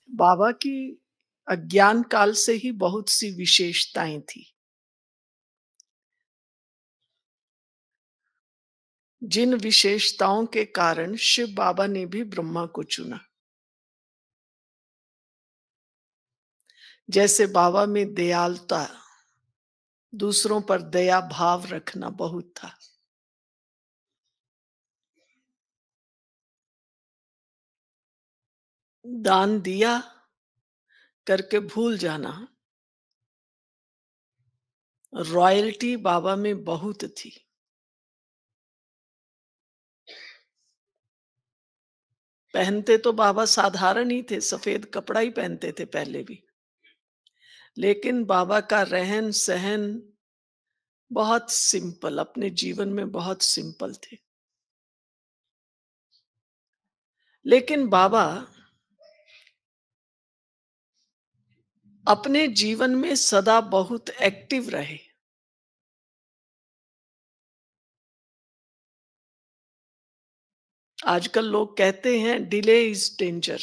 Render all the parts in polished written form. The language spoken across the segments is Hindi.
बाबा की अज्ञान काल से ही बहुत सी विशेषताएं थी, जिन विशेषताओं के कारण शिव बाबा ने भी ब्रह्मा को चुना। जैसे बाबा में दयालुता, दूसरों पर दया भाव रखना बहुत था। दान दिया करके भूल जाना, रॉयल्टी बाबा में बहुत थी। पहनते तो बाबा साधारण ही थे, सफेद कपड़ा ही पहनते थे पहले भी, लेकिन बाबा का रहन सहन बहुत सिंपल, अपने जीवन में बहुत सिंपल थे। लेकिन बाबा अपने जीवन में सदा बहुत एक्टिव रहे। आजकल लोग कहते हैं डिले इज डेंजर,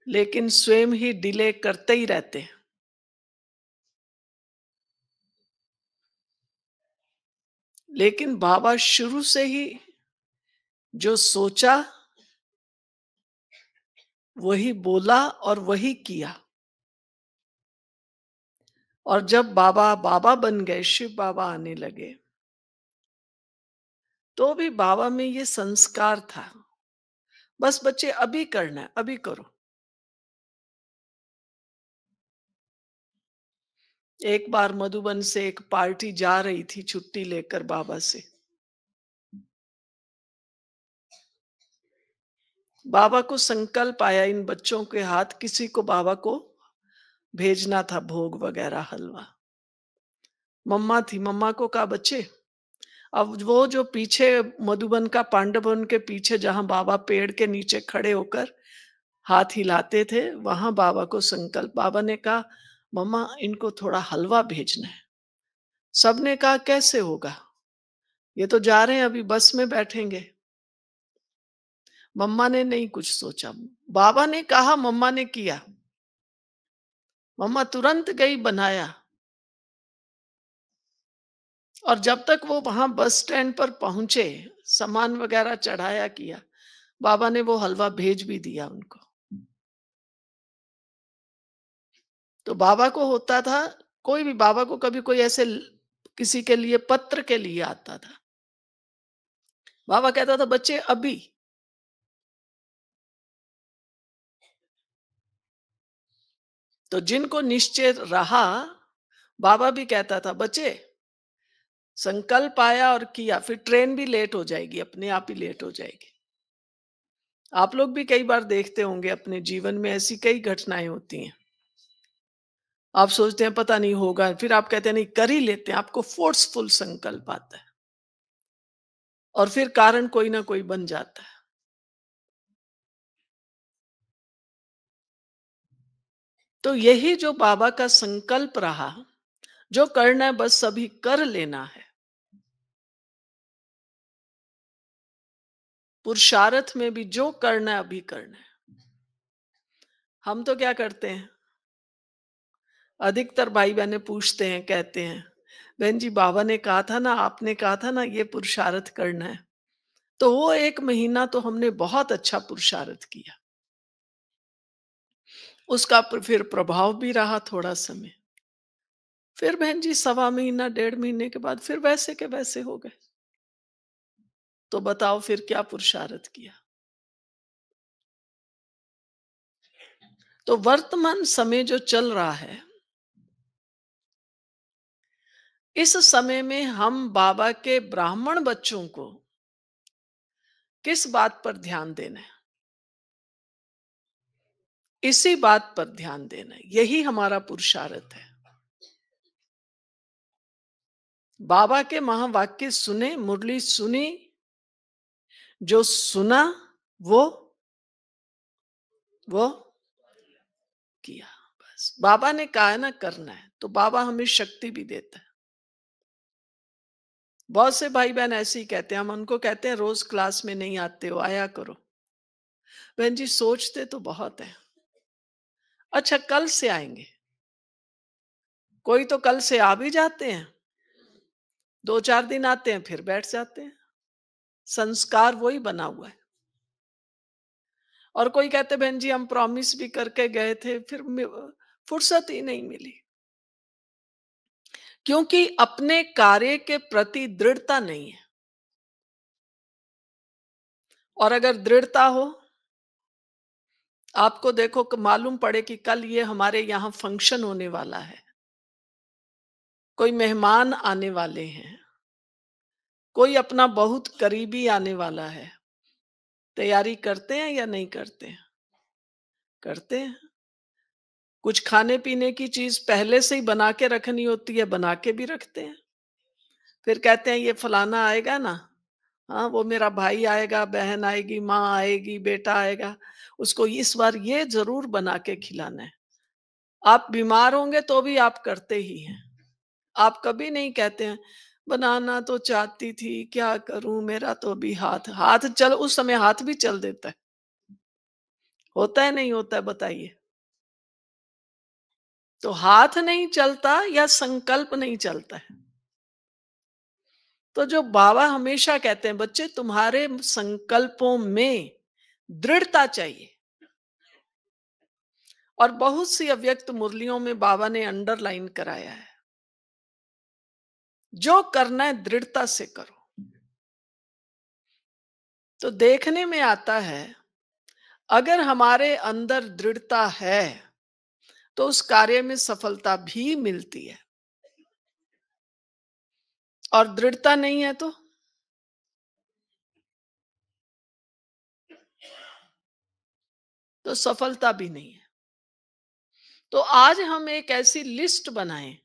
लेकिन स्वयं ही डिले करते ही रहते हैं। लेकिन बाबा शुरू से ही जो सोचा वही बोला और वही किया। और जब बाबा बाबा बन गए, शिव बाबा आने लगे, तो भी बाबा में ये संस्कार था, बस बच्चे अभी करना है, अभी करो। एक बार मधुबन से एक पार्टी जा रही थी छुट्टी लेकर बाबा से। बाबा को संकल्प आया इन बच्चों के हाथ किसी को बाबा को भेजना था, भोग वगैरह हलवा। मम्मा थी, मम्मा को कहा बच्चे, अब वो जो पीछे मधुबन का पांडवन के पीछे जहां बाबा पेड़ के नीचे खड़े होकर हाथ हिलाते थे, वहां बाबा को संकल्प, बाबा ने कहा मम्मा इनको थोड़ा हलवा भेजना है। सबने कहा कैसे होगा, ये तो जा रहे हैं, अभी बस में बैठेंगे। मम्मा ने नहीं कुछ सोचा, बाबा ने कहा, मम्मा ने किया। मम्मा तुरंत गई, बनाया। और जब तक वो वहां बस स्टैंड पर पहुंचे, सामान वगैरह चढ़ाया, किया, बाबा ने वो हलवा भेज भी दिया उनको। तो बाबा को होता था, कोई भी बाबा को कभी कोई ऐसे किसी के लिए पत्र के लिए आता था, बाबा कहता था बच्चे अभी। तो जिनको निश्चय रहा, बाबा भी कहता था बच्चे, संकल्प आया और किया, फिर ट्रेन भी लेट हो जाएगी, अपने आप ही लेट हो जाएगी। आप लोग भी कई बार देखते होंगे अपने जीवन में, ऐसी कई घटनाएं होती हैं। आप सोचते हैं पता नहीं होगा, फिर आप कहते हैं नहीं कर ही लेते हैं, आपको फोर्सफुल संकल्प आता है और फिर कारण कोई ना कोई बन जाता है। तो यही जो बाबा का संकल्प रहा, जो करना है बस सभी कर लेना है। पुरुषार्थ में भी जो करना है अभी करना है। हम तो क्या करते हैं, अधिकतर भाई बहनें पूछते हैं, कहते हैं बहन जी बाबा ने कहा था ना, आपने कहा था ना ये पुरुषार्थ करना है। तो वो 1 महीना तो हमने बहुत अच्छा पुरुषार्थ किया, उसका फिर प्रभाव भी रहा थोड़ा समय। फिर बहन जी 1.25 महीना 1.5 महीने के बाद फिर वैसे के वैसे हो गए। तो बताओ फिर क्या पुरुषार्थ किया। तो वर्तमान समय जो चल रहा है, इस समय में हम बाबा के ब्राह्मण बच्चों को किस बात पर ध्यान देना है, इसी बात पर ध्यान देना है, यही हमारा पुरुषार्थ है। बाबा के महावाक्य सुने, मुरली सुनी, जो सुना वो वो किया। बस बाबा ने कहा है ना करना है, तो बाबा हमें शक्ति भी देता है। बहुत से भाई बहन ऐसे ही कहते हैं, हम उनको कहते हैं रोज क्लास में नहीं आते हो, आया करो। बहन जी सोचते तो बहुत है। अच्छा कल से आएँगे, कोई तो कल से आ भी जाते हैं, 2-4 दिन आते हैं फिर बैठ जाते हैं। संस्कार वही बना हुआ है। और कोई कहते बहन जी हम प्रॉमिस भी करके गए थे, फिर फुर्सत ही नहीं मिली। क्योंकि अपने कार्य के प्रति दृढ़ता नहीं है। और अगर दृढ़ता हो, आपको देखो मालूम पड़े कि कल ये हमारे यहाँ फंक्शन होने वाला है, कोई मेहमान आने वाले हैं, कोई अपना बहुत करीबी आने वाला है, तैयारी करते हैं या नहीं करते हैं? करते हैं। कुछ खाने पीने की चीज पहले से ही बना के रखनी होती है, बना के भी रखते हैं। फिर कहते हैं ये फलाना आएगा ना, हाँ वो मेरा भाई आएगा, बहन आएगी, माँ आएगी, बेटा आएगा, उसको इस बार ये जरूर बना के खिलाना है। आप बीमार होंगे तो भी आप करते ही हैं। आप कभी नहीं कहते हैं बनाना तो चाहती थी, क्या करूं, मेरा तो अभी हाथ हाथ चल, उस समय हाथ भी चल देता है। होता है नहीं होता है बताइए? तो हाथ नहीं चलता या संकल्प नहीं चलता है। तो जो बाबा हमेशा कहते हैं बच्चे तुम्हारे संकल्पों में दृढ़ता चाहिए। और बहुत सी अव्यक्त मुरलियों में बाबा ने अंडरलाइन कराया है, जो करना है दृढ़ता से करो। तो देखने में आता है अगर हमारे अंदर दृढ़ता है तो उस कार्य में सफलता भी मिलती है, और दृढ़ता नहीं है तो सफलता भी नहीं है। तो आज हम एक ऐसी लिस्ट बनाएं,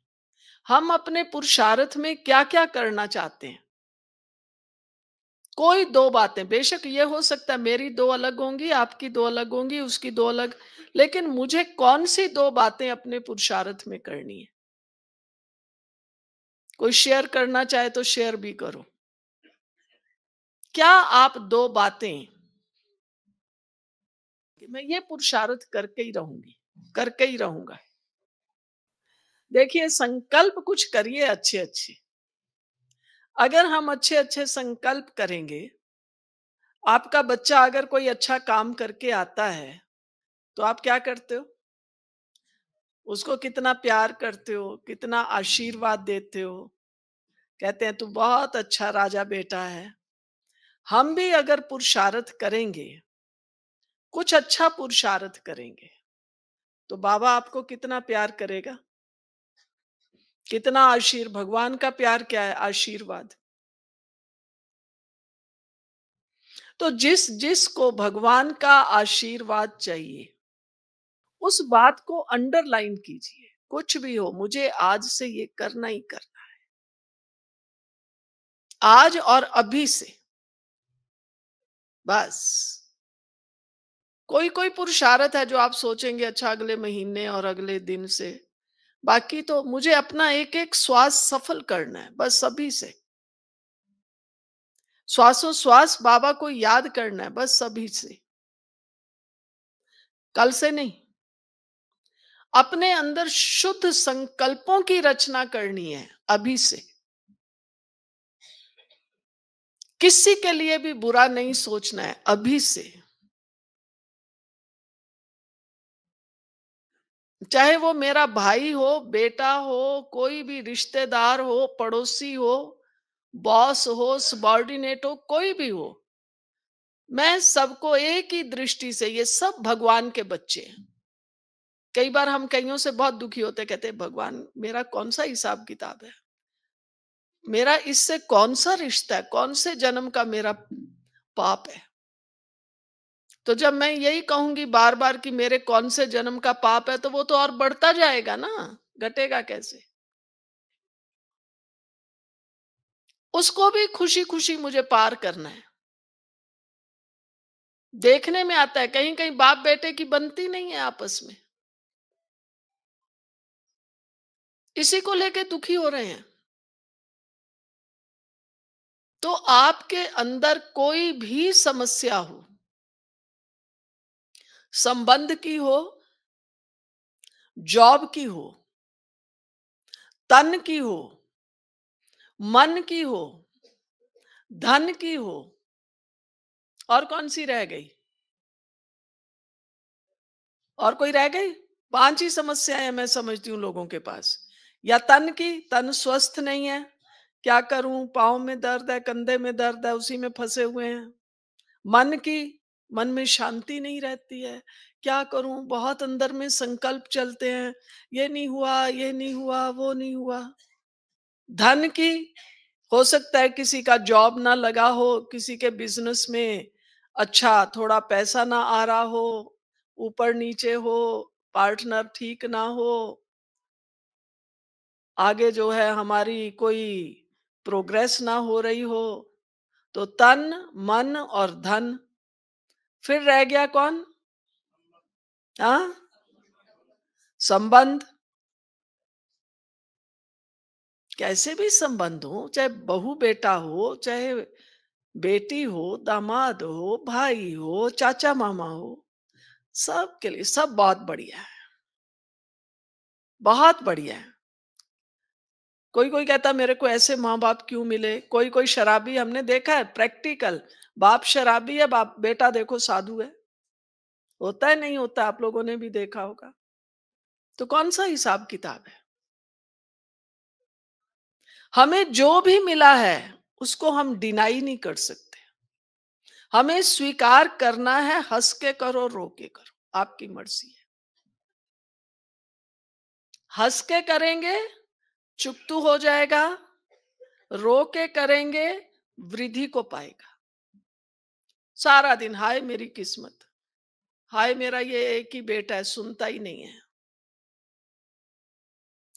हम अपने पुरुषार्थ में क्या क्या करना चाहते हैं। कोई दो बातें, बेशक ये हो सकता है मेरी दो अलग होंगी, आपकी दो अलग होंगी, उसकी दो अलग, लेकिन मुझे कौन सी दो बातें अपने पुरुषार्थ में करनी है। कोई शेयर करना चाहे तो शेयर भी करो। क्या आप दो बातें कि मैं ये पुरुषार्थ करके ही रहूंगी, करके ही रहूंगा। देखिए संकल्प कुछ करिए अच्छे अच्छे। अगर हम अच्छे अच्छे संकल्प करेंगे, आपका बच्चा अगर कोई अच्छा काम करके आता है तो आप क्या करते हो? उसको कितना प्यार करते हो, कितना आशीर्वाद देते हो, कहते हैं तू बहुत अच्छा राजा बेटा है। हम भी अगर पुरुषार्थ करेंगे, कुछ अच्छा पुरुषार्थ करेंगे, तो बाबा आपको कितना प्यार करेगा, कितना भगवान का प्यार क्या है? आशीर्वाद। तो जिस जिस को भगवान का आशीर्वाद चाहिए, उस बात को अंडरलाइन कीजिए। कुछ भी हो, मुझे आज से ये करना ही करना, आज और अभी से, बस। कोई कोई पुरुषार्थ है जो आप सोचेंगे अच्छा अगले महीने और अगले दिन से, बाकी तो मुझे अपना एक एक श्वास सफल करना है, बस सभी से। श्वासोश्वास बाबा को याद करना है, बस सभी से। कल से नहीं। अपने अंदर शुद्ध संकल्पों की रचना करनी है अभी से। किसी के लिए भी बुरा नहीं सोचना है अभी से। चाहे वो मेरा भाई हो, बेटा हो, कोई भी रिश्तेदार हो, पड़ोसी हो, बॉस हो, सबॉर्डिनेट हो, कोई भी हो, मैं सबको एक ही दृष्टि से, ये सब भगवान के बच्चे हैं। कई बार हम कईयों से बहुत दुखी होते, कहते हैं भगवान मेरा कौन सा हिसाब किताब है, मेरा इससे कौन सा रिश्ता है, कौन से जन्म का मेरा पाप है। तो जब मैं यही कहूंगी बार बार कि मेरे कौन से जन्म का पाप है, तो वो तो और बढ़ता जाएगा ना, घटेगा कैसे? उसको भी खुशी खुशी मुझे पार करना है। देखने में आता है कहीं कहीं बाप बेटे की बनती नहीं है आपस में, इसी को लेके दुखी हो रहे हैं। तो आपके अंदर कोई भी समस्या हो, संबंध की हो, जॉब की हो, तन की हो, मन की हो, धन की हो, और कौन सी रह गई? और कोई रह गई? 5 ही समस्याएं मैं समझती हूँ लोगों के पास। या तन की, तन स्वस्थ नहीं है, क्या करूं, पाँव में दर्द है, कंधे में दर्द है, उसी में फंसे हुए हैं। मन की, मन में शांति नहीं रहती है, क्या करूं, बहुत अंदर में संकल्प चलते हैं, ये नहीं हुआ, ये नहीं हुआ, वो नहीं हुआ। धन की, हो सकता है किसी का जॉब ना लगा हो, किसी के बिजनेस में अच्छा थोड़ा पैसा ना आ रहा हो, ऊपर नीचे हो, पार्टनर ठीक ना हो, आगे जो है हमारी कोई प्रोग्रेस ना हो रही हो। तो तन, मन और धन। फिर रह गया कौन? हाँ, संबंध। कैसे भी संबंध हो, चाहे बहू बेटा हो, चाहे बेटी हो, दामाद हो, भाई हो, चाचा मामा हो, सबके लिए सब बहुत बढ़िया है, बहुत बढ़िया है। कोई कोई कहता मेरे को ऐसे माँ बाप क्यों मिले, कोई कोई शराबी, हमने देखा है प्रैक्टिकल, बाप शराबी है, बाप बेटा देखो साधु है। होता है, नहीं होता? आप लोगों ने भी देखा होगा। तो कौन सा हिसाब किताब है? हमें जो भी मिला है उसको हम डिनाई नहीं कर सकते। हमें स्वीकार करना है, हंस के करो, रो के करो, आपकी मर्जी है। हंस के करेंगे, चुकतू हो जाएगा, रो के करेंगे, वृद्धि को पाएगा। सारा दिन हाय मेरी किस्मत, हाय मेरा ये एक ही बेटा है, सुनता ही नहीं है,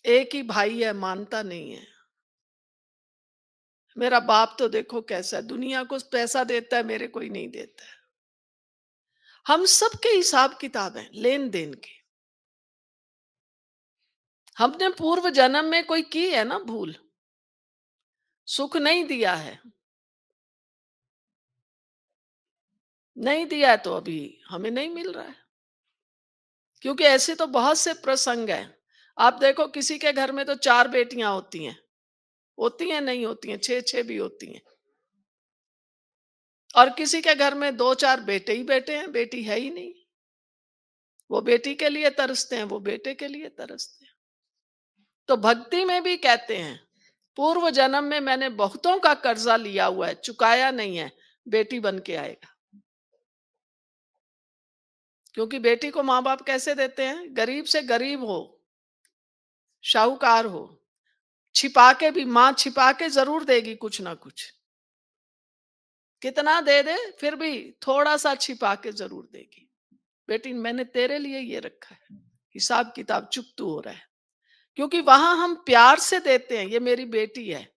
एक ही भाई है, मानता नहीं है, मेरा बाप तो देखो कैसा है, दुनिया को पैसा देता है, मेरे को ही नहीं देता है। हम सबके हिसाब किताब हैं लेन देन के। हमने पूर्व जन्म में कोई की है ना भूल, सुख नहीं दिया है, नहीं दिया है, तो अभी हमें नहीं मिल रहा है। क्योंकि ऐसे तो बहुत से प्रसंग हैं। आप देखो किसी के घर में तो 4 बेटियां होती हैं, नहीं होती हैं, 6-6 भी होती हैं। और किसी के घर में 2-4 बेटे ही बेटे हैं, बेटी है ही नहीं। वो बेटी के लिए तरसते हैं, वो बेटे के लिए तरसते हैं। तो भक्ति में भी कहते हैं, पूर्व जन्म में मैंने बहुतों का कर्जा लिया हुआ है, चुकाया नहीं है, बेटी बन के आएगा। क्योंकि बेटी को माँ बाप कैसे देते हैं? गरीब से गरीब हो, शाहूकार हो, छिपा के भी, माँ छिपा के जरूर देगी कुछ ना कुछ। कितना दे दे फिर भी थोड़ा सा छिपा के जरूर देगी। बेटी मैंने तेरे लिए ये रखा है, हिसाब किताब चुकतू हो रहा है। क्योंकि वहां हम प्यार से देते हैं, ये मेरी बेटी है।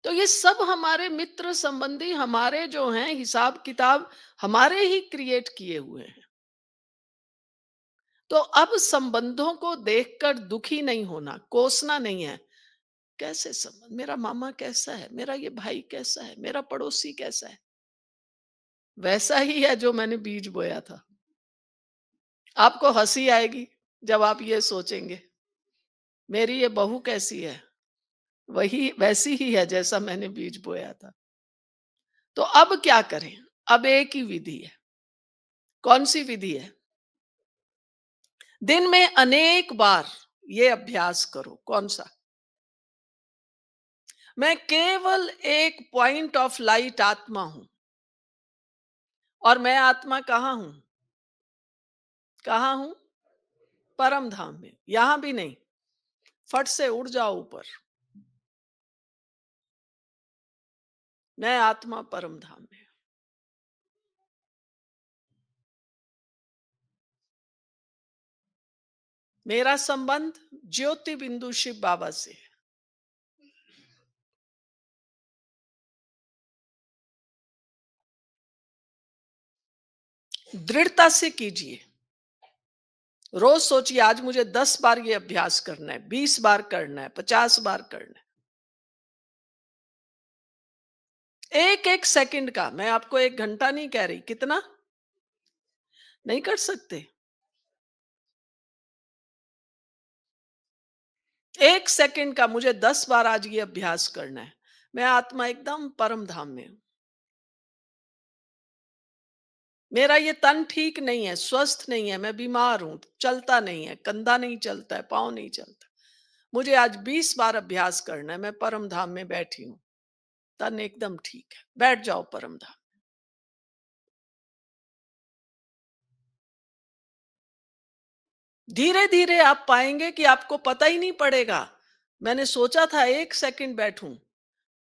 तो ये सब हमारे मित्र संबंधी, हमारे जो हैं हिसाब किताब, हमारे ही क्रिएट किए हुए हैं। तो अब संबंधों को देखकर दुखी नहीं होना, कोसना नहीं है। कैसे संबंध, मेरा मामा कैसा है, मेरा ये भाई कैसा है, मेरा पड़ोसी कैसा है, वैसा ही है जो मैंने बीज बोया था। आपको हंसी आएगी जब आप ये सोचेंगे, मेरी ये बहू कैसी है, वही वैसी ही है जैसा मैंने बीज बोया था। तो अब क्या करें? अब एक ही विधि है। कौन सी विधि है? दिन में अनेक बार ये अभ्यास करो। कौन सा? मैं केवल एक पॉइंट ऑफ लाइट आत्मा हूं। और मैं आत्मा कहां हूं? कहां हूं? परम धाम में। यहां भी नहीं, फट से उड़ जाओ ऊपर। मैं आत्मा परम धाम में। मेरा संबंध ज्योति बिंदु शिव बाबा से है। दृढ़ता से कीजिए। रोज सोचिए आज मुझे 10 बार ये अभ्यास करना है, 20 बार करना है, 50 बार करना एक एक सेकंड का, मैं आपको 1 घंटा नहीं कह रही, कितना नहीं कर सकते। 1 सेकंड का मुझे 10 बार आज ये अभ्यास करना है। मैं आत्मा एकदम परम धाम में हूँ। मेरा ये तन ठीक नहीं है, स्वस्थ नहीं है, मैं बीमार हूँ, चलता नहीं है, कंधा नहीं चलता है, पाँव नहीं चलता। मुझे आज 20 बार अभ्यास करना है, मैं परम धाम में बैठी हूँ। तन एकदम ठीक है, बैठ जाओ परम धाम। धीरे धीरे आप पाएंगे कि आपको पता ही नहीं पड़ेगा। मैंने सोचा था 1 सेकंड बैठूं,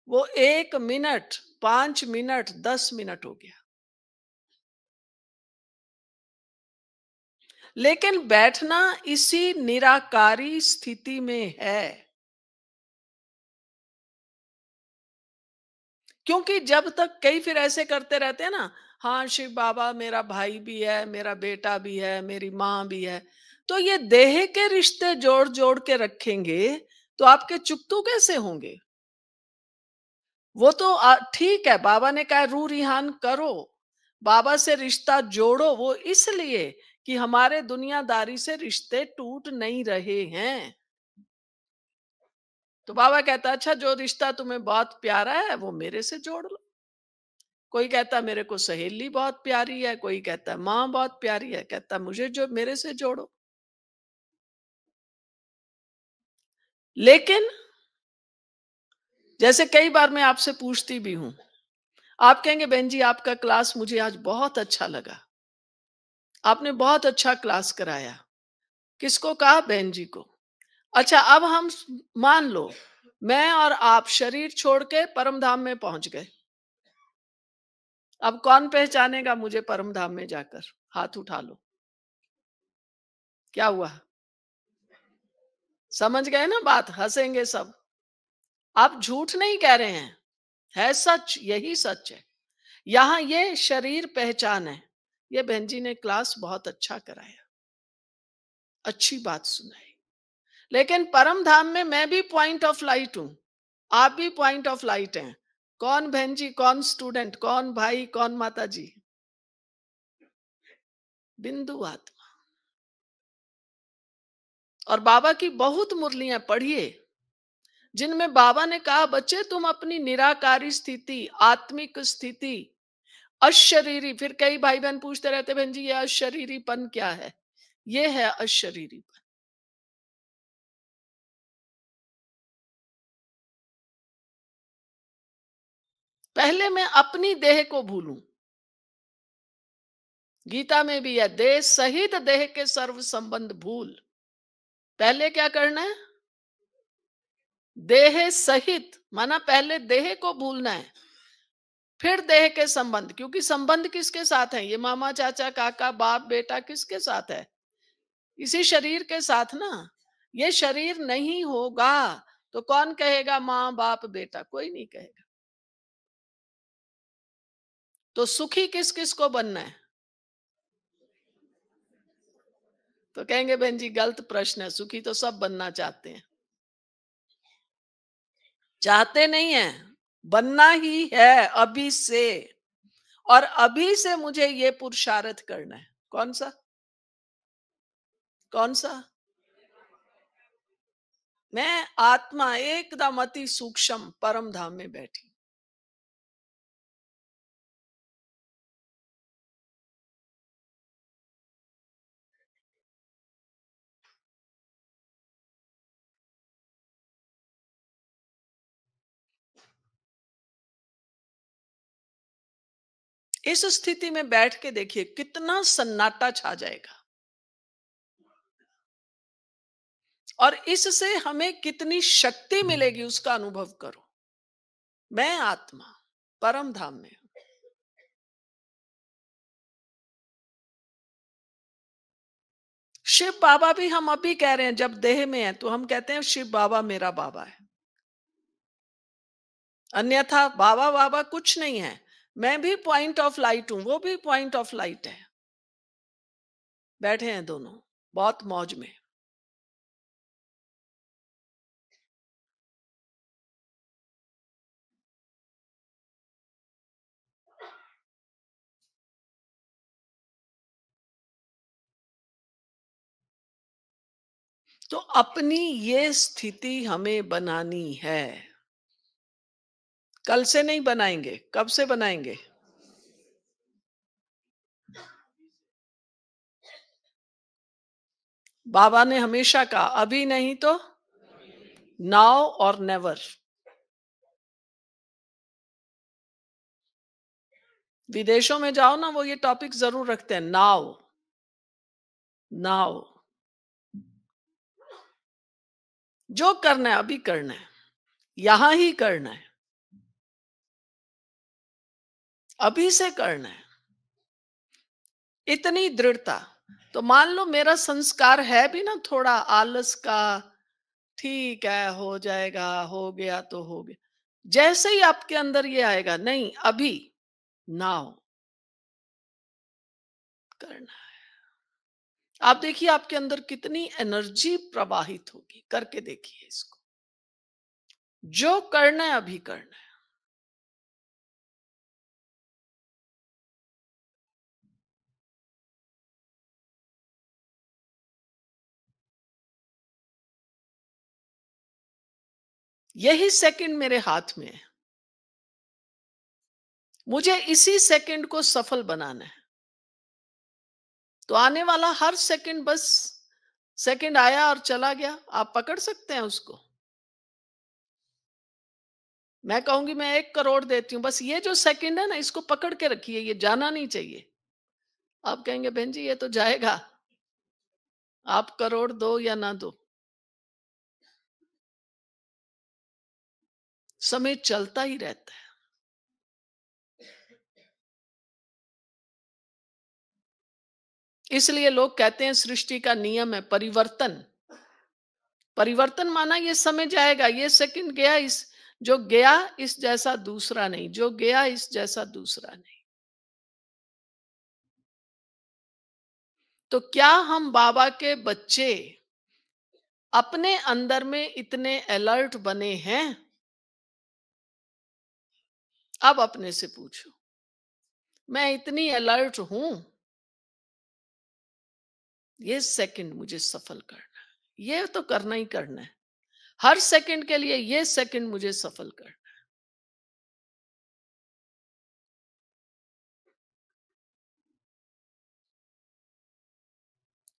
वो 1 मिनट, 5 मिनट, 10 मिनट हो गया। लेकिन बैठना इसी निराकारी स्थिति में है। क्योंकि जब तक कई फिर ऐसे करते रहते हैं ना, हाँ शिव बाबा मेरा भाई भी है, मेरा बेटा भी है, मेरी माँ भी है, तो ये देह के रिश्ते जोड़ जोड़ के रखेंगे, तो आपके चुकतू कैसे होंगे? वो तो ठीक है, बाबा ने कहा रू रिहान करो, बाबा से रिश्ता जोड़ो, वो इसलिए कि हमारे दुनियादारी से रिश्ते टूट नहीं रहे हैं। तो बाबा कहता है अच्छा, जो रिश्ता तुम्हें बहुत प्यारा है वो मेरे से जोड़ लो। कोई कहता है मेरे को सहेली बहुत प्यारी है, कोई कहता है माँ बहुत प्यारी है, कहता है मुझे जो मेरे से जोड़ो। लेकिन जैसे कई बार मैं आपसे पूछती भी हूं, आप कहेंगे बहन जी आपका क्लास मुझे आज बहुत अच्छा लगा, आपने बहुत अच्छा क्लास कराया। किसको कहा? बहन जी को। अच्छा, अब हम मान लो मैं और आप शरीर छोड़ के परम धाम में पहुंच गए। अब कौन पहचानेगा मुझे परम धाम में जाकर? हाथ उठा लो। क्या हुआ? समझ गए ना बात? हंसेंगे सब। आप झूठ नहीं कह रहे हैं, है सच, यही सच है। यहाँ ये शरीर पहचान है। ये बहन जी ने क्लास बहुत अच्छा कराया, अच्छी बात सुनाई। लेकिन परम धाम में मैं भी पॉइंट ऑफ लाइट हूं, आप भी पॉइंट ऑफ लाइट हैं। कौन बहन जी, कौन स्टूडेंट, कौन भाई, कौन माता जी? बिंदु आत्मा। और बाबा की बहुत मुरलियां पढ़िए, जिनमें बाबा ने कहा बच्चे तुम अपनी निराकारी स्थिति, आत्मिक स्थिति, अशरीरी, फिर कई भाई बहन पूछते रहते बहन जी ये अशरीरीपन क्या है? ये है अशरीरीपन। पहले मैं अपनी देह को भूलूं। गीता में भी है, देह सहित देह के सर्व संबंध भूल। पहले क्या करना है? देह सहित, माना पहले देह को भूलना है, फिर देह के संबंध। क्योंकि संबंध किसके साथ है? ये मामा, चाचा, काका, बाप, बेटा किसके साथ है? इसी शरीर के साथ ना। ये शरीर नहीं होगा तो कौन कहेगा माँ बाप बेटा? कोई नहीं कहेगा। तो सुखी किस किस को बनना है? तो कहेंगे बहन जी गलत प्रश्न है, सुखी तो सब बनना चाहते हैं। चाहते नहीं है, बनना ही है अभी से। और अभी से मुझे ये पुरुषार्थ करना है। कौन सा? कौन सा? मैं आत्मा एकदम अति सूक्ष्म परम धाम में बैठी। इस स्थिति में बैठ के देखिए कितना सन्नाटा छा जाएगा, और इससे हमें कितनी शक्ति मिलेगी उसका अनुभव करो। मैं आत्मा परम धाम में हूं। शिव बाबा भी हम अभी कह रहे हैं, जब देह में है तो हम कहते हैं शिव बाबा मेरा बाबा है, अन्यथा बाबा बाबा कुछ नहीं है। मैं भी पॉइंट ऑफ लाइट हूं, वो भी पॉइंट ऑफ लाइट है। बैठे हैं दोनों बहुत मौज में। तो अपनी ये स्थिति हमें बनानी है। कल से नहीं बनाएंगे, कब से बनाएंगे? बाबा ने हमेशा कहा अभी नहीं तो नाउ और नेवर। विदेशों में जाओ ना, वो ये टॉपिक जरूर रखते हैं, नाउ। नाउ। जो करना है अभी करना है, यहां ही करना है, अभी से करना है। इतनी दृढ़ता। तो मान लो मेरा संस्कार है भी ना थोड़ा आलस का, ठीक है हो जाएगा, हो गया तो हो गया। जैसे ही आपके अंदर ये आएगा, नहीं अभी, नाउ करना है, आप देखिए आपके अंदर कितनी एनर्जी प्रवाहित होगी। करके देखिए इसको। जो करना है अभी करना है। यही सेकंड मेरे हाथ में है। मुझे इसी सेकंड को सफल बनाना है। तो आने वाला हर सेकंड बस, सेकंड आया और चला गया, आप पकड़ सकते हैं उसको। मैं कहूंगी मैं 1 करोड़ देती हूँ, बस ये जो सेकंड है ना इसको पकड़ के रखिए, ये जाना नहीं चाहिए। आप कहेंगे बहन जी ये तो जाएगा। आप करोड़ दो या ना दो, समय चलता ही रहता है। इसलिए लोग कहते हैं सृष्टि का नियम है परिवर्तन। परिवर्तन माना ये समय जाएगा, ये सेकंड गया, इस जो गया इस जैसा दूसरा नहीं, जो गया इस जैसा दूसरा नहीं। तो क्या हम बाबा के बच्चे अपने अंदर में इतने अलर्ट बने हैं? अब अपने से पूछो, मैं इतनी अलर्ट हूं? ये सेकंड मुझे सफल करना है, ये तो करना ही करना है। हर सेकंड के लिए ये सेकंड मुझे सफल करना।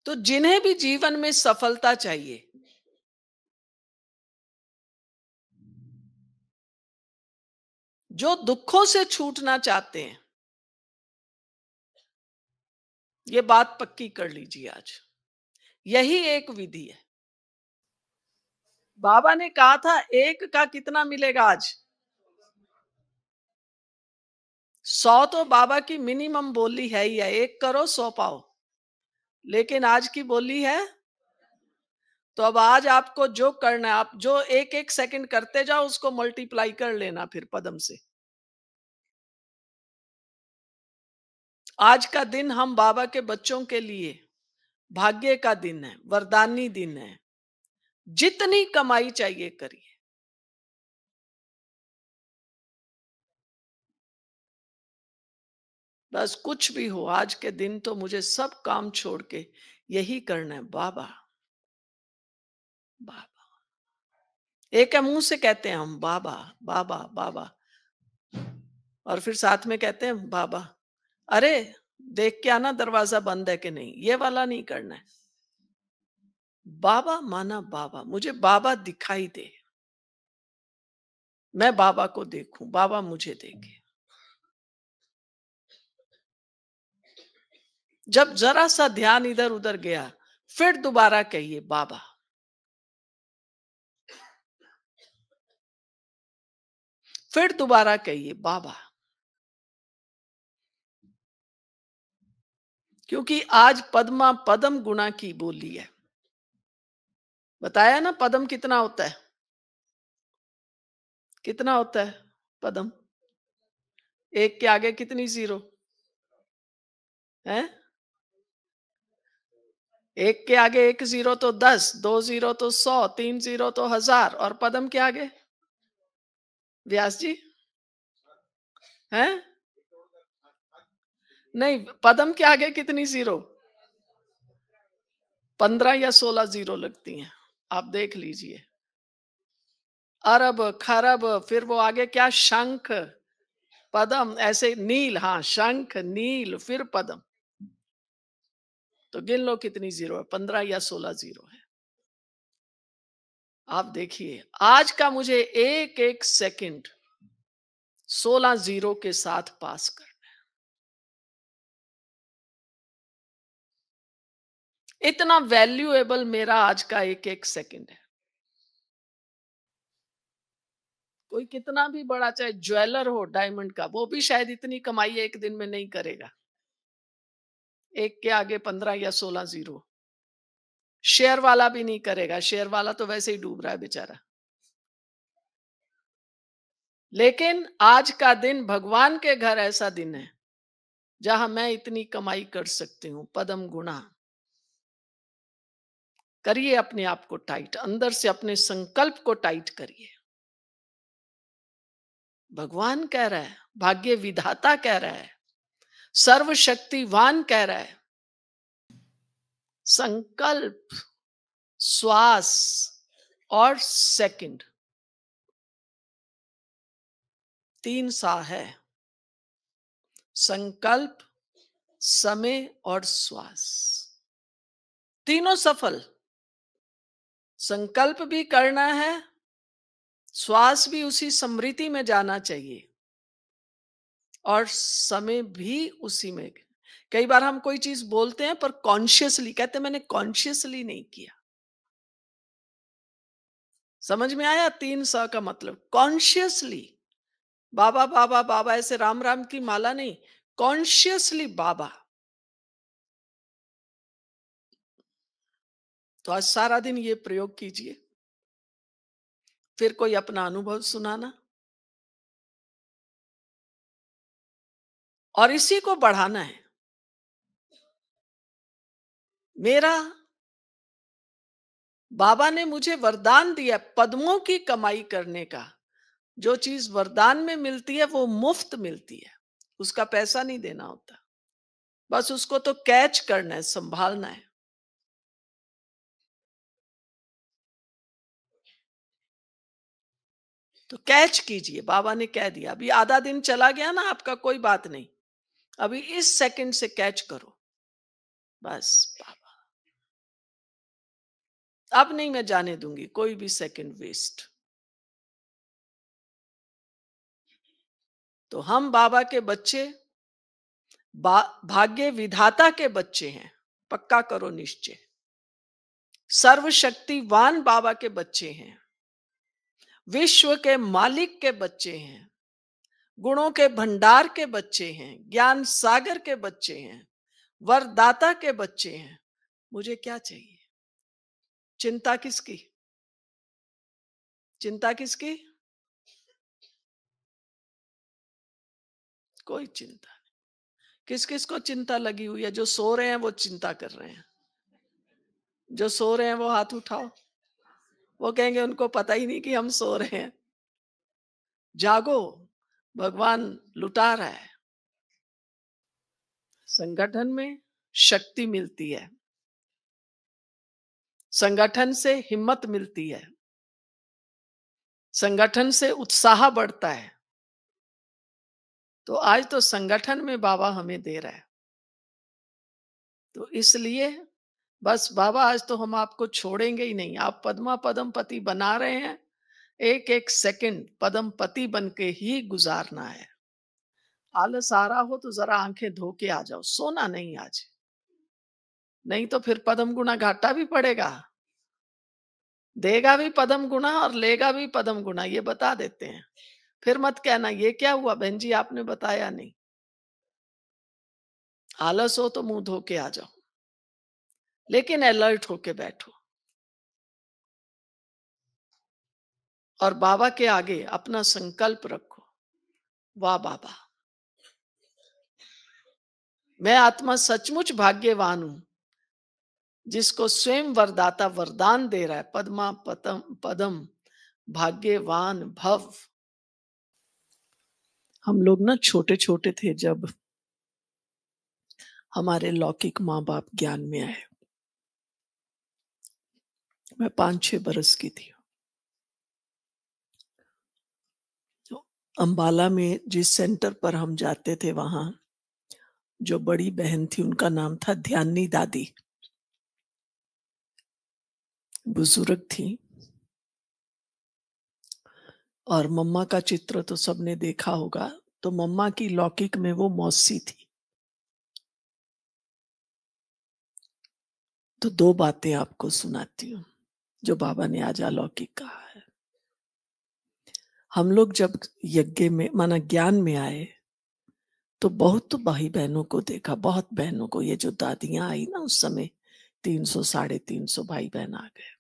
तो जिन्हें भी जीवन में सफलता चाहिए, जो दुखों से छूटना चाहते हैं, ये बात पक्की कर लीजिए आज। यही एक विधि है। बाबा ने कहा था एक का कितना मिलेगा आज? 100 तो बाबा की मिनिमम बोली है ही है, 1 करो 100 पाओ। लेकिन आज की बोली है, तो अब आज आपको जो करना है, आप जो एक एक सेकंड करते जाओ उसको मल्टीप्लाई कर लेना फिर पदम से। आज का दिन हम बाबा के बच्चों के लिए भाग्य का दिन है, वरदानी दिन है। जितनी कमाई चाहिए करिए। बस कुछ भी हो आज के दिन तो मुझे सब काम छोड़ के यही करना है, बाबा बाबा। एक है मुंह से कहते हैं हम बाबा बाबा बाबा, और फिर साथ में कहते हैं बाबा, अरे देख के आना दरवाजा बंद है कि नहीं, ये वाला नहीं करना है। बाबा माना बाबा, मुझे बाबा दिखाई दे, मैं बाबा को देखूं, बाबा मुझे देखे। जब जरा सा ध्यान इधर उधर गया, फिर दोबारा कहिए बाबा। फिर दोबारा कहिए बाबा। क्योंकि आज पद्मा पदम गुणा की बोली है। बताया ना पदम कितना होता है? कितना होता है पदम? एक के आगे कितनी जीरो है? एक के आगे एक जीरो तो 10, 2 जीरो तो 100, 3 जीरो तो 1000, और पदम के आगे? व्यास जी हैं? नहीं, पदम के आगे कितनी जीरो? 15 या 16 जीरो लगती हैं, आप देख लीजिए। अरब, खरब, फिर वो आगे क्या, शंख, पदम, ऐसे नील, हाँ, शंख, नील, फिर पदम। तो गिन लो कितनी जीरो है, 15 या 16 जीरो है। आप देखिए, आज का मुझे एक एक सेकंड 16 जीरो के साथ पास कर, इतना वैल्यूएबल मेरा आज का एक एक सेकंड है। कोई कितना भी बड़ा चाहे ज्वेलर हो डायमंड का, वो भी शायद इतनी कमाई एक दिन में नहीं करेगा। एक के आगे 15 या 16 जीरो। शेयर वाला भी नहीं करेगा, शेयर वाला तो वैसे ही डूब रहा है बेचारा। लेकिन आज का दिन भगवान के घर ऐसा दिन है जहां मैं इतनी कमाई कर सकती हूँ, पदम गुणा। करिए अपने आप को टाइट, अंदर से अपने संकल्प को टाइट करिए। भगवान कह रहा है, भाग्य विधाता कह रहा है, सर्वशक्तिवान कह रहा है, संकल्प, श्वास और सेकंड, 3 सा है। संकल्प, समय और श्वास, तीनों सफल। संकल्प भी करना है, श्वास भी उसी समृद्धि में जाना चाहिए, और समय भी उसी में। कई बार हम कोई चीज बोलते हैं पर कॉन्शियसली कहते हैं, मैंने कॉन्शियसली नहीं किया। समझ में आया 3 स का मतलब? कॉन्शियसली, बाबा बाबा बाबा ऐसे राम राम की माला नहीं, कॉन्शियसली बाबा। तो आज सारा दिन ये प्रयोग कीजिए, फिर कोई अपना अनुभव सुनाना, और इसी को बढ़ाना है। मेरा बाबा ने मुझे वरदान दिया पद्मों की कमाई करने का। जो चीज वरदान में मिलती है वो मुफ्त मिलती है, उसका पैसा नहीं देना होता, बस उसको तो कैच करना है, संभालना है। तो कैच कीजिए, बाबा ने कह दिया, अभी आधा दिन चला गया ना आपका, कोई बात नहीं, अभी इस सेकंड से कैच करो, बस। बाबा, अब नहीं मैं जाने दूंगी कोई भी सेकंड वेस्ट। तो हम बाबा के बच्चे, भाग्य विधाता के बच्चे हैं, पक्का करो निश्चय। सर्वशक्तिवान बाबा के बच्चे हैं, विश्व के मालिक के बच्चे हैं, गुणों के भंडार के बच्चे हैं, ज्ञान सागर के बच्चे हैं, वरदाता के बच्चे हैं। मुझे क्या चाहिए? चिंता किसकी? चिंता किसकी? कोई चिंता नहीं। किस किस को चिंता लगी हुई है? जो सो रहे हैं वो चिंता कर रहे हैं, जो सो रहे हैं वो हाथ उठाओ। वो कहेंगे उनको पता ही नहीं कि हम सो रहे हैं। जागो, भगवान लुटा रहा है। संगठन में शक्ति मिलती है, संगठन से हिम्मत मिलती है, संगठन से उत्साह बढ़ता है। तो आज तो संगठन में बाबा हमें दे रहा है। तो इसलिए बस बाबा, आज तो हम आपको छोड़ेंगे ही नहीं। आप पद्मा पदम पति बना रहे हैं, एक एक सेकंड पदम पति बन के ही गुजारना है। आलस आ रहा हो तो जरा आंखें धो के आ जाओ, सोना नहीं आज, नहीं तो फिर पदम गुना घाटा भी पड़ेगा। देगा भी पदम गुना और लेगा भी पदम गुना, ये बता देते हैं। फिर मत कहना ये क्या हुआ बहन जी, आपने बताया नहीं। आलस हो तो मुंह धो के आ जाओ, लेकिन अलर्ट होके बैठो, और बाबा के आगे अपना संकल्प रखो। वाह बाबा, मैं आत्मा सचमुच भाग्यवान हूं, जिसको स्वयं वरदाता वरदान दे रहा है, पद्मा पदम पदम भाग्यवान भव। हम लोग ना छोटे छोटे थे जब हमारे लौकिक माँ बाप ज्ञान में आए, मैं 5-6 बरस की थी। तो अंबाला में जिस सेंटर पर हम जाते थे, वहाँ जो बड़ी बहन थी उनका नाम था ध्यानी दादी। बुजुर्ग थी। और मम्मा का चित्र तो सबने देखा होगा। तो मम्मा की लौकिक में वो मौसी थी। तो 2 बातें आपको सुनाती हूँ, जो बाबा ने आज अलौकिक कहा है। हम लोग जब यज्ञ में माना ज्ञान में आए, तो बहुत भाई बहनों को देखा, बहुत बहनों को। ये जो दादियां आई ना उस समय, 300 350 भाई बहन आ गए।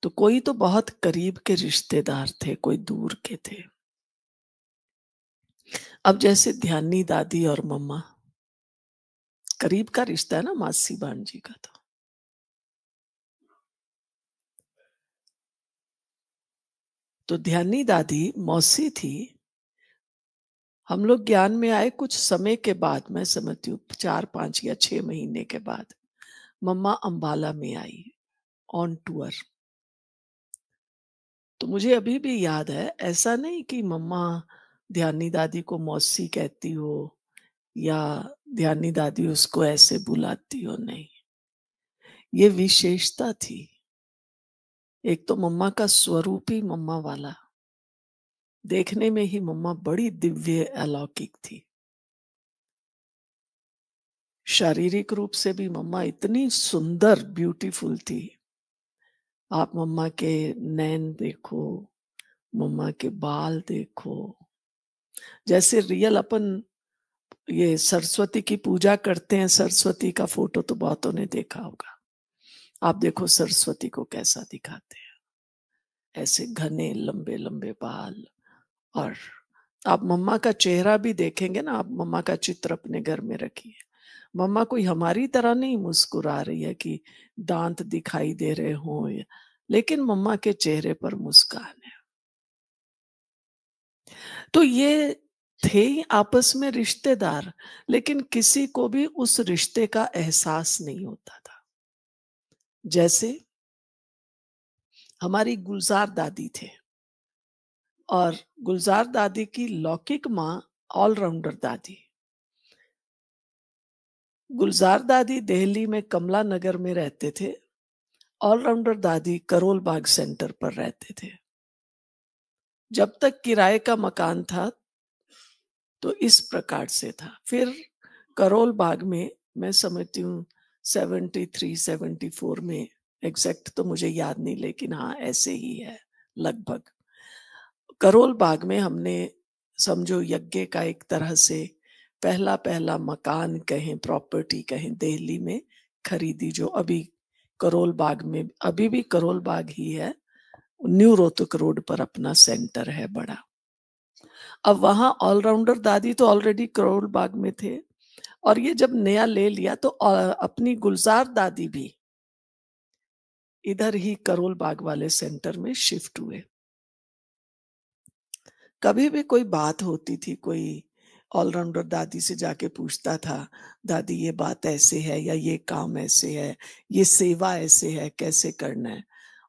तो कोई तो बहुत करीब के रिश्तेदार थे, कोई दूर के थे। अब जैसे ध्यानी दादी और मम्मा, करीब का रिश्ता है ना, मासी भांजी का। तो ध्यानी दादी मौसी थी। हम लोग ज्ञान में आए कुछ समय के बाद, मैं समझती हूँ 4 5 या 6 महीने के बाद, मम्मा अंबाला में आई ऑन टूर। तो मुझे अभी भी याद है, ऐसा नहीं कि मम्मा ध्यानी दादी को मौसी कहती हो या ध्यानी दादी उसको ऐसे बुलाती हो, नहीं। ये विशेषता थी। एक तो मम्मा का स्वरूप ही मम्मा वाला, देखने में ही मम्मा बड़ी दिव्य अलौकिक थी। शारीरिक रूप से भी मम्मा इतनी सुंदर ब्यूटीफुल थी। आप मम्मा के नैन देखो, मम्मा के बाल देखो। जैसे रियल अपन ये सरस्वती की पूजा करते हैं, सरस्वती का फोटो तो बहुतों ने देखा होगा। आप देखो सरस्वती को कैसा दिखाते हैं, ऐसे घने लंबे लंबे बाल। और आप मम्मा का चेहरा भी देखेंगे ना, आप मम्मा का चित्र अपने घर में रखिए। मम्मा कोई हमारी तरह नहीं मुस्कुरा रही है कि दांत दिखाई दे रहे हो, लेकिन मम्मा के चेहरे पर मुस्कान है। तो ये थे आपस में रिश्तेदार, लेकिन किसी को भी उस रिश्ते का एहसास नहीं होता था। जैसे हमारी गुलजार दादी थे, और गुलजार दादी की लौकिक माँ ऑलराउंडर दादी। गुलजार दादी दिल्ली में कमला नगर में रहते थे, ऑलराउंडर दादी करोल बाग सेंटर पर रहते थे। जब तक किराए का मकान था तो इस प्रकार से था। फिर करोल बाग में, मैं समझती हूँ 73 74 में, एग्जैक्ट तो मुझे याद नहीं, लेकिन हाँ ऐसे ही है लगभग। करोल बाग में हमने, समझो यज्ञ का एक तरह से पहला पहला मकान कहें, प्रॉपर्टी कहें, दिल्ली में खरीदी, जो अभी करोल बाग में, अभी भी करोल बाग ही है, न्यू रोहतक रोड पर अपना सेंटर है बड़ा। अब वहां ऑलराउंडर दादी तो ऑलरेडी करोल बाग में थे, और ये जब नया ले लिया तो अपनी गुलजार दादी भी इधर ही करोल बाग वाले सेंटर में शिफ्ट हुए। कभी भी कोई बात होती थी, कोई ऑलराउंडर दादी से जाके पूछता था, दादी ये बात ऐसे है, या ये काम ऐसे है, ये सेवा ऐसे है, कैसे करना है।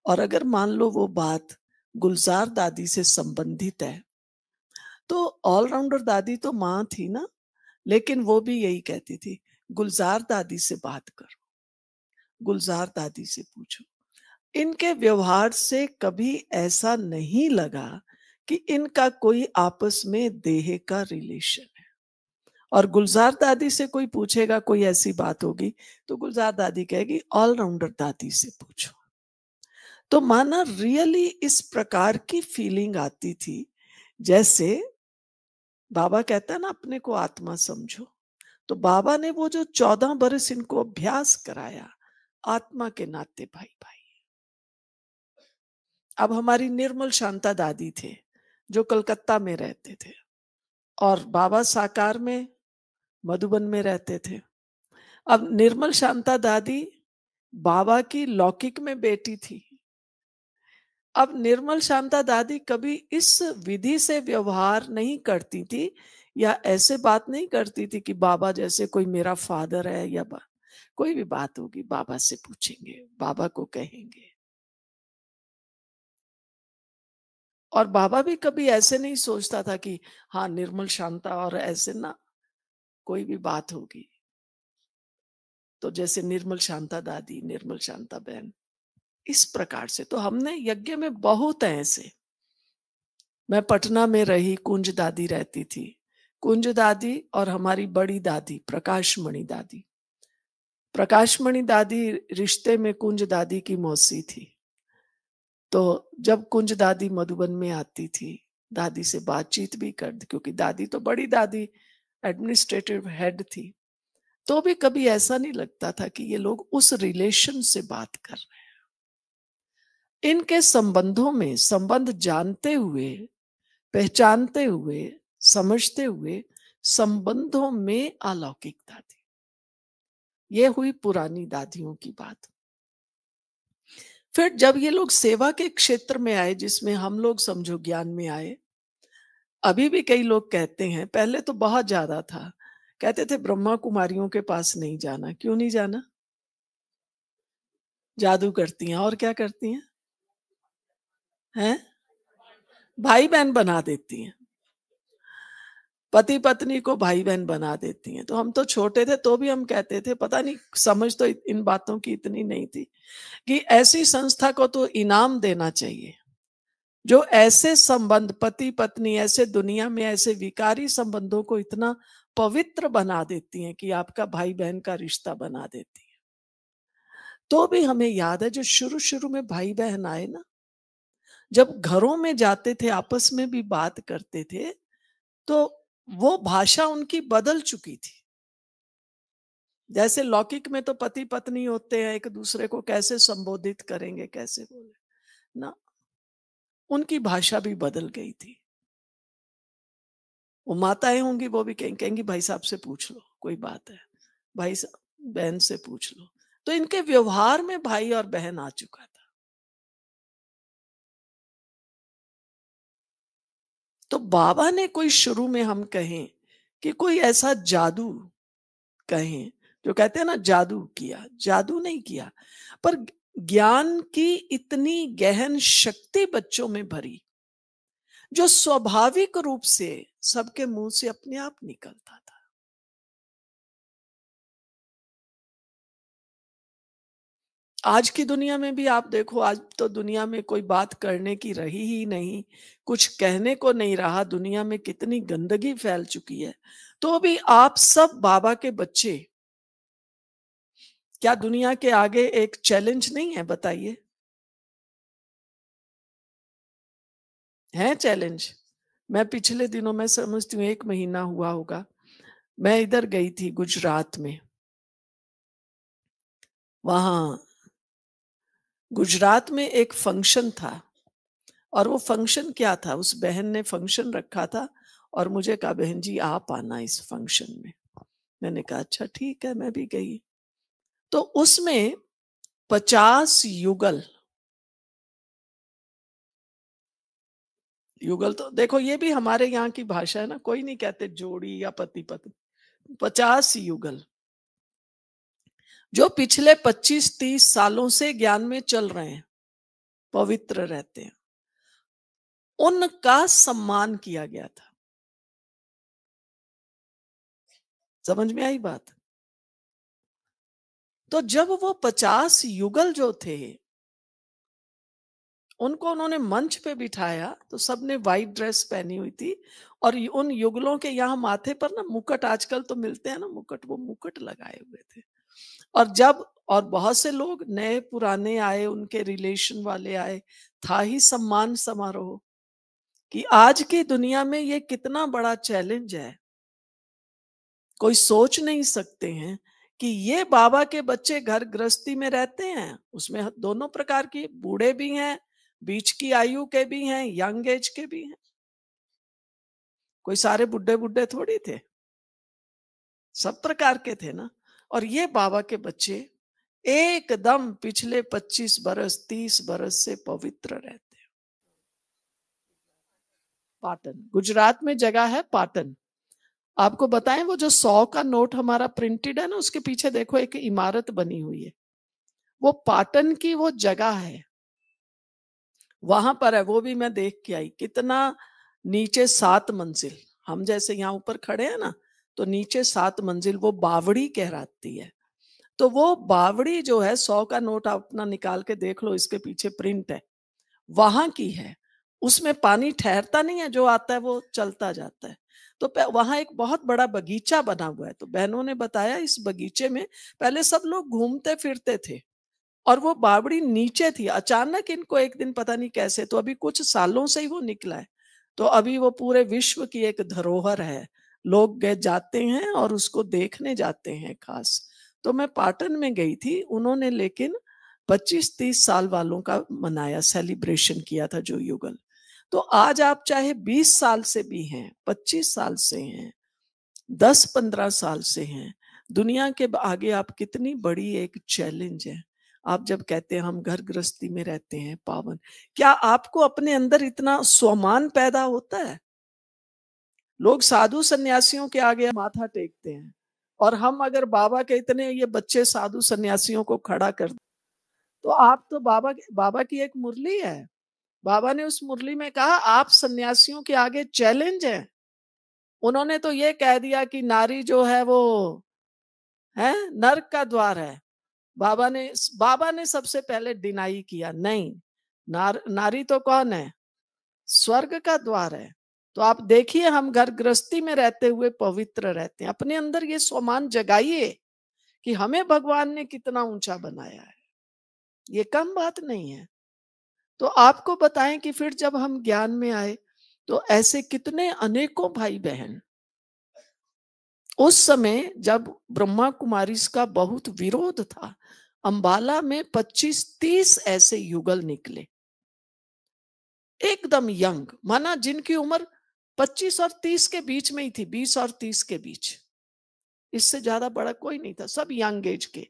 और अगर मान लो वो बात गुलजार दादी से संबंधित है, तो ऑलराउंडर दादी तो माँ थी ना, लेकिन वो भी यही कहती थी, गुलजार दादी से बात करो, गुलजार दादी से पूछो। इनके व्यवहार से कभी ऐसा नहीं लगा कि इनका कोई आपस में देह का रिलेशन है। और गुलजार दादी से कोई पूछेगा, कोई ऐसी बात होगी, तो गुलजार दादी कहेगी ऑलराउंडर दादी से पूछो। तो माना रियली इस प्रकार की फीलिंग आती थी, जैसे बाबा कहता है ना, अपने को आत्मा समझो। तो बाबा ने वो जो 14 बरस इनको अभ्यास कराया, आत्मा के नाते भाई भाई। अब हमारी निर्मल शांता दादी थे, जो कलकत्ता में रहते थे, और बाबा साकार में मधुबन में रहते थे। अब निर्मल शांता दादी बाबा की लौकिक में बेटी थी। अब निर्मल शांता दादी कभी इस विधि से व्यवहार नहीं करती थी, या ऐसे बात नहीं करती थी कि बाबा जैसे कोई मेरा फादर है, या कोई भी बात होगी बाबा से पूछेंगे, बाबा को कहेंगे। और बाबा भी कभी ऐसे नहीं सोचता था कि हाँ, निर्मल शांता और ऐसे ना, कोई भी बात होगी तो जैसे निर्मल शांता दादी, निर्मल शांता बहन, इस प्रकार से तो हमने यज्ञ में बहुत हैं ऐसे। मैं पटना में रही, कुंज दादी रहती थी। कुंज दादी और हमारी बड़ी दादी प्रकाशमणि दादी। प्रकाशमणि दादी रिश्ते में कुंज दादी की मौसी थी। तो जब कुंज दादी मधुबन में आती थी, दादी से बातचीत भी कर, क्योंकि दादी तो बड़ी दादी एडमिनिस्ट्रेटिव हेड थी, तो भी कभी ऐसा नहीं लगता था कि ये लोग उस रिलेशन से बात कर रहे हैं। इनके संबंधों में संबंध जानते हुए, पहचानते हुए, समझते हुए संबंधों में अलौकिकता थी। ये हुई पुरानी दादियों की बात। फिर जब ये लोग सेवा के क्षेत्र में आए, जिसमें हम लोग समझो ज्ञान में आए, अभी भी कई लोग कहते हैं, पहले तो बहुत ज्यादा था, कहते थे ब्रह्मा कुमारियों के पास नहीं जाना। क्यों नहीं जाना? जादू करती हैं। और क्या करती हैं? हैं? भाई बहन बना देती हैं। पति पत्नी को भाई बहन बना देती हैं। तो हम तो छोटे थे तो भी हम कहते थे, पता नहीं समझ तो इन बातों की इतनी नहीं थी, कि ऐसी संस्था को तो इनाम देना चाहिए जो ऐसे संबंध, पति पत्नी, ऐसे दुनिया में ऐसे विकारी संबंधों को इतना पवित्र बना देती हैं कि आपका भाई बहन का रिश्ता बना देती है। तो भी हमें याद है, जो शुरू शुरू में भाई बहन आए ना, जब घरों में जाते थे, आपस में भी बात करते थे, तो वो भाषा उनकी बदल चुकी थी। जैसे लौकिक में तो पति पत्नी होते हैं, एक दूसरे को कैसे संबोधित करेंगे, कैसे बोले ना, उनकी भाषा भी बदल गई थी। वो माताएं होंगी, वो भी कहेंगी भाई साहब से पूछ लो, कोई बात है, भाई साहब बहन से पूछ लो। तो इनके व्यवहार में भाई और बहन आ चुका था। तो बाबा ने कोई शुरू में हम कहें कि कोई ऐसा जादू कहें, जो कहते हैं ना जादू किया, जादू नहीं किया, पर ज्ञान की इतनी गहन शक्ति बच्चों में भरी, जो स्वाभाविक रूप से सबके मुंह से अपने आप निकलता था। आज की दुनिया में भी आप देखो, आज तो दुनिया में कोई बात करने की रही ही नहीं, कुछ कहने को नहीं रहा, दुनिया में कितनी गंदगी फैल चुकी है। तो भी आप सब बाबा के बच्चे, क्या दुनिया के आगे एक चैलेंज नहीं है? बताइए, है चैलेंज? मैं पिछले दिनों, मैं समझती हूँ 1 महीना हुआ होगा, मैं इधर गई थी गुजरात में। वहां गुजरात में एक फंक्शन था, और वो फंक्शन क्या था, उस बहन ने फंक्शन रखा था और मुझे कहा बहन जी आप आना इस फंक्शन में। मैंने कहा अच्छा ठीक है, मैं भी गई। तो उसमें 50 युगल, युगल तो देखो ये भी हमारे यहाँ की भाषा है ना, कोई नहीं कहते जोड़ी या पति पत्नी, 50 युगल, जो पिछले 25-30 सालों से ज्ञान में चल रहे हैं, पवित्र रहते हैं, उनका सम्मान किया गया था। समझ में आई बात? तो जब वो 50 युगल जो थे, उनको उन्होंने मंच पे बिठाया, तो सबने व्हाइट ड्रेस पहनी हुई थी, और उन युगलों के यहाँ माथे पर ना मुकुट, आजकल तो मिलते हैं ना मुकुट, वो मुकुट लगाए हुए थे। और जब, और बहुत से लोग नए पुराने आए, उनके रिलेशन वाले आए, था ही सम्मान समारोह, कि आज की दुनिया में ये कितना बड़ा चैलेंज है। कोई सोच नहीं सकते हैं कि ये बाबा के बच्चे घर गृहस्थी में रहते हैं, उसमें दोनों प्रकार की, बूढ़े भी हैं, बीच की आयु के भी हैं, यंग एज के भी हैं। कोई सारे बुड्ढे बुड्ढे थोड़ी थे, सब प्रकार के थे ना। और ये बाबा के बच्चे एकदम पिछले 25 बरस, 30 बरस से पवित्र रहते हैं। पाटन, गुजरात में जगह है पाटन। आपको बताएं, वो जो 100 का नोट हमारा प्रिंटेड है ना, उसके पीछे देखो एक इमारत बनी हुई है। वो पाटन की वो जगह है, वहां पर है। वो भी मैं देख के आई, कितना नीचे 7 मंजिल। हम जैसे यहाँ ऊपर खड़े हैं ना, तो नीचे 7 मंजिल वो बावड़ी कहलाती है। तो वो बावड़ी जो है, 100 का नोट आप अपना निकाल के देख लो, इसके पीछे प्रिंट है, वहां की है। उसमें पानी ठहरता नहीं है, जो आता है वो चलता जाता है। तो वहां एक बहुत बड़ा बगीचा बना हुआ है। तो बहनों ने बताया, इस बगीचे में पहले सब लोग घूमते फिरते थे, और वो बावड़ी नीचे थी। अचानक इनको एक दिन पता नहीं कैसे, तो अभी कुछ सालों से ही वो निकला है। तो अभी वो पूरे विश्व की एक धरोहर है। लोग गए जाते हैं और उसको देखने जाते हैं खास। तो मैं पाटन में गई थी, उन्होंने लेकिन 25-30 साल वालों का मनाया, सेलिब्रेशन किया था जो युगल। तो आज आप चाहे 20 साल से भी हैं, 25 साल से हैं, 10-15 साल से हैं, दुनिया के आगे आप कितनी बड़ी एक चैलेंज है। आप जब कहते हैं हम घर गृहस्थी में रहते हैं पावन, क्या आपको अपने अंदर इतना स्वमान पैदा होता है? लोग साधु सन्यासियों के आगे माथा टेकते हैं, और हम अगर बाबा के इतने ये बच्चे साधु सन्यासियों को खड़ा कर, तो आप तो बाबा बाबा की एक मुरली है। बाबा ने उस मुरली में कहा, आप सन्यासियों के आगे चैलेंज है। उन्होंने तो ये कह दिया कि नारी जो है वो है नर्क का द्वार है। बाबा ने सबसे पहले डिनाई किया, नहीं, नारी तो कौन है? स्वर्ग का द्वार है। तो आप देखिए, हम घर गृहस्थी में रहते हुए पवित्र रहते हैं। अपने अंदर ये स्वमान जगाइए कि हमें भगवान ने कितना ऊंचा बनाया है, ये कम बात नहीं है। तो आपको बताएं कि फिर जब हम ज्ञान में आए, तो ऐसे कितने अनेकों भाई बहन, उस समय जब ब्रह्मा कुमारी का बहुत विरोध था, अंबाला में 25-30 ऐसे युगल निकले, एकदम यंग, माना जिनकी उम्र 25 और 30 के बीच में ही थी, 20 और 30 के बीच, इससे ज्यादा बड़ा कोई नहीं था, सब यंग एज के।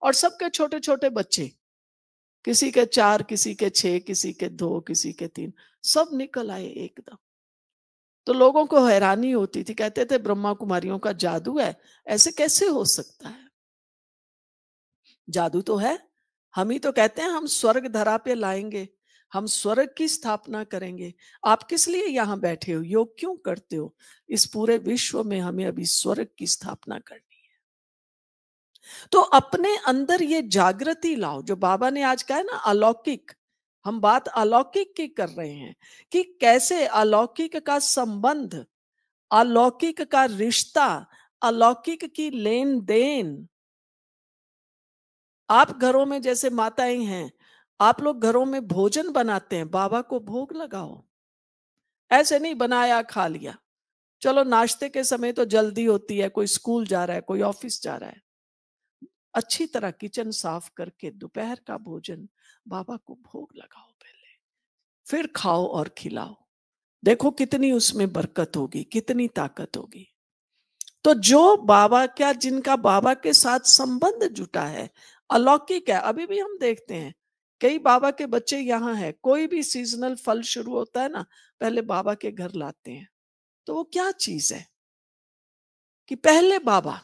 और सबके छोटे छोटे बच्चे, किसी के 4, किसी के 6, किसी के 2, किसी के 3, सब निकल आए एकदम। तो लोगों को हैरानी होती थी, कहते थे ब्रह्मा कुमारियों का जादू है, ऐसे कैसे हो सकता है? जादू तो है। हम ही तो कहते हैं हम स्वर्ग धरा पे लाएंगे, हम स्वर्ग की स्थापना करेंगे। आप किस लिए यहाँ बैठे हो, योग क्यों करते हो? इस पूरे विश्व में हमें अभी स्वर्ग की स्थापना करनी है। तो अपने अंदर ये जागृति लाओ, जो बाबा ने आज कहा है ना, अलौकिक। हम बात अलौकिक की कर रहे हैं, कि कैसे अलौकिक का संबंध, अलौकिक का रिश्ता, अलौकिक की लेन देन। आप घरों में जैसे माताएं हैं, आप लोग घरों में भोजन बनाते हैं, बाबा को भोग लगाओ। ऐसे नहीं बनाया खा लिया। चलो नाश्ते के समय तो जल्दी होती है, कोई स्कूल जा रहा है, कोई ऑफिस जा रहा है, अच्छी तरह किचन साफ करके दोपहर का भोजन बाबा को भोग लगाओ पहले, फिर खाओ और खिलाओ। देखो कितनी उसमें बरकत होगी, कितनी ताकत होगी। तो जो बाबा क्या, जिनका बाबा के साथ संबंध जुटा है, अलौकिक है। अभी भी हम देखते हैं कई बाबा के बच्चे यहाँ है, कोई भी सीजनल फल शुरू होता है ना, पहले बाबा के घर लाते हैं। तो वो क्या चीज है कि पहले बाबा,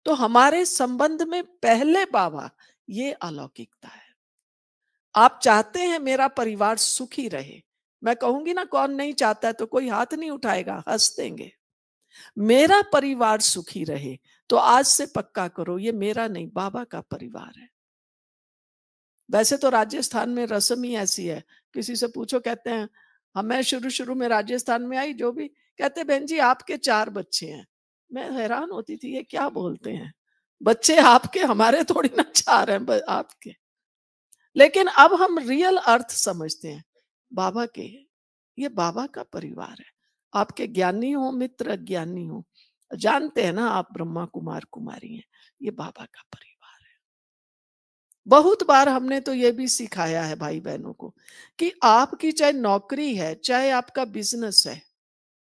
तो हमारे संबंध में पहले बाबा, ये अलौकिकता है। आप चाहते हैं मेरा परिवार सुखी रहे, मैं कहूंगी ना, कौन नहीं चाहता है, तो कोई हाथ नहीं उठाएगा, हंस देंगे। मेरा परिवार सुखी रहे, तो आज से पक्का करो, ये मेरा नहीं, बाबा का परिवार है। वैसे तो राजस्थान में रस्म ही ऐसी है, किसी से पूछो, कहते हैं, हम मैं शुरू शुरू में राजस्थान में आई, जो भी कहते, बहन जी आपके 4 बच्चे हैं। मैं हैरान होती थी, ये क्या बोलते हैं, बच्चे आपके, हमारे थोड़ी ना 4 हैं आपके। लेकिन अब हम रियल अर्थ समझते हैं, बाबा के, ये बाबा का परिवार है। आपके ज्ञानी हो, मित्र अज्ञानी हो, जानते हैं ना आप ब्रह्मा कुमार कुमारी हैं, ये बाबा का परिवार है। बहुत बार हमने तो ये भी सिखाया है भाई बहनों को, कि आपकी चाहे नौकरी है, चाहे आपका बिजनेस है,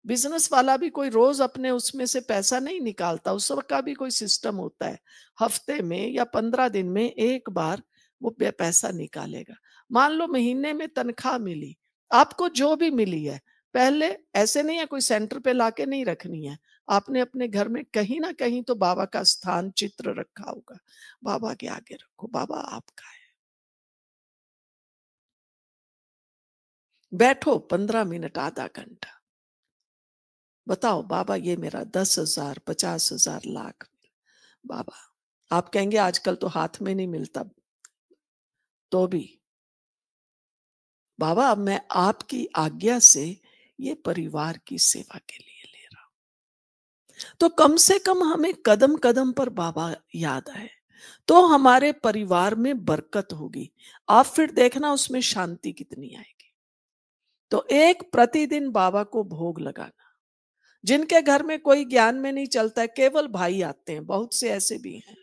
बिजनेस वाला भी कोई रोज अपने उसमें से पैसा नहीं निकालता, उस का भी कोई सिस्टम होता है। हफ्ते में या 15 दिन में एक बार वो पैसा निकालेगा। मान लो महीने में तनख्वाह मिली, आपको जो भी मिली है, पहले ऐसे नहीं है, कोई सेंटर पे लाके नहीं रखनी है, आपने अपने घर में कहीं ना कहीं तो बाबा का स्थान चित्र रखा होगा। बाबा के आगे रखो, बाबा आपका है। बैठो 15 मिनट, आधा घंटा, बताओ बाबा ये मेरा 10,000, 50,000, लाख, बाबा। आप कहेंगे आजकल तो हाथ में नहीं मिलता, तो भी बाबा अब मैं आपकी आज्ञा से ये परिवार की सेवा के लिए ले रहा हूं। तो कम से कम हमें कदम कदम पर बाबा याद आए, तो हमारे परिवार में बरकत होगी। आप फिर देखना उसमें शांति कितनी आएगी। तो एक प्रतिदिन बाबा को भोग लगाना। जिनके घर में कोई ज्ञान में नहीं चलता है, केवल भाई आते हैं, बहुत से ऐसे भी हैं।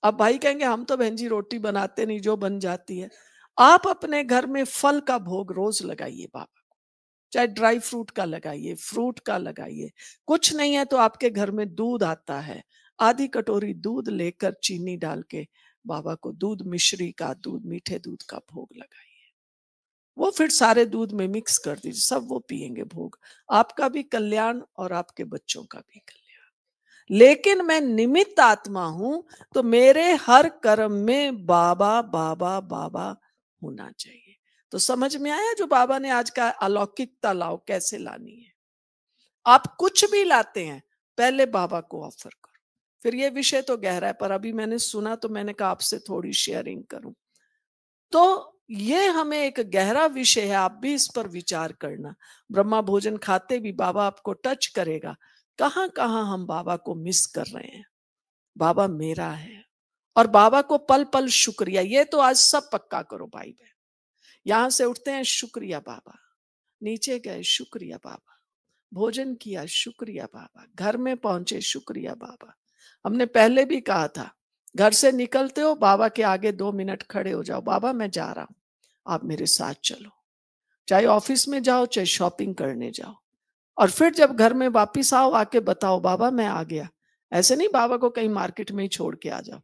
अब भाई कहेंगे हम तो बहन जी रोटी बनाते नहीं, जो बन जाती है। आप अपने घर में फल का भोग रोज लगाइए बाबा को, चाहे ड्राई फ्रूट का लगाइए, फ्रूट का लगाइए। कुछ नहीं है तो आपके घर में दूध आता है, आधी कटोरी दूध लेकर चीनी डाल के बाबा को दूध मिश्री का, दूध मीठे दूध का भोग लगाइए। वो फिर सारे दूध में मिक्स कर दीजिए, सब वो पिएंगे भोग। आपका भी कल्याण और आपके बच्चों का भी कल्याण। लेकिन मैं निमित्त आत्मा हूं, तो मेरे हर कर्म में बाबा बाबा बाबा होना चाहिए। तो समझ में आया जो बाबा ने आज का अलौकिकता लाओ कैसे लानी है। आप कुछ भी लाते हैं, पहले बाबा को ऑफर करो। फिर ये विषय तो गहरा है, पर अभी मैंने सुना तो मैंने कहा आपसे थोड़ी शेयरिंग करूं। तो ये हमें एक गहरा विषय है, आप भी इस पर विचार करना। ब्रह्मा भोजन खाते भी बाबा आपको टच करेगा, कहां कहां हम बाबा को मिस कर रहे हैं। बाबा मेरा है, और बाबा को पल पल शुक्रिया, ये तो आज सब पक्का करो भाई बहन। यहां से उठते हैं शुक्रिया बाबा, नीचे गए शुक्रिया बाबा, भोजन किया शुक्रिया बाबा, घर में पहुंचे शुक्रिया बाबा। हमने पहले भी कहा था, घर से निकलते हो बाबा के आगे 2 मिनट खड़े हो जाओ, बाबा मैं जा रहा हूं, आप मेरे साथ चलो। चाहे ऑफिस में जाओ, चाहे शॉपिंग करने जाओ। और फिर जब घर में वापिस आओ, आके बताओ बाबा मैं आ गया। ऐसे नहीं बाबा को कहीं मार्केट में ही छोड़ के आ जाओ,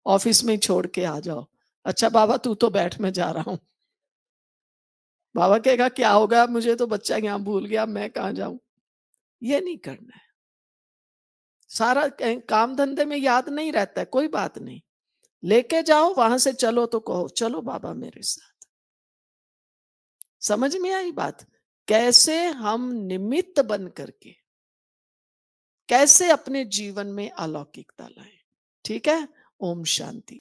ऑफिस में ही छोड़ के आ जाओ। अच्छा बाबा तू तो बैठ, मैं जा रहा हूं। बाबा कहेगा क्या होगा, मुझे तो बच्चा यहाँ भूल गया, मैं कहाँ जाऊं। ये नहीं करना है। सारा काम धंधे में याद नहीं रहता है, कोई बात नहीं, लेके जाओ वहां से, चलो तो कहो चलो बाबा मेरे साथ। समझ में आई बात, कैसे हम निमित्त बन करके कैसे अपने जीवन में अलौकिकता लाएं। ठीक है, ओम शांति।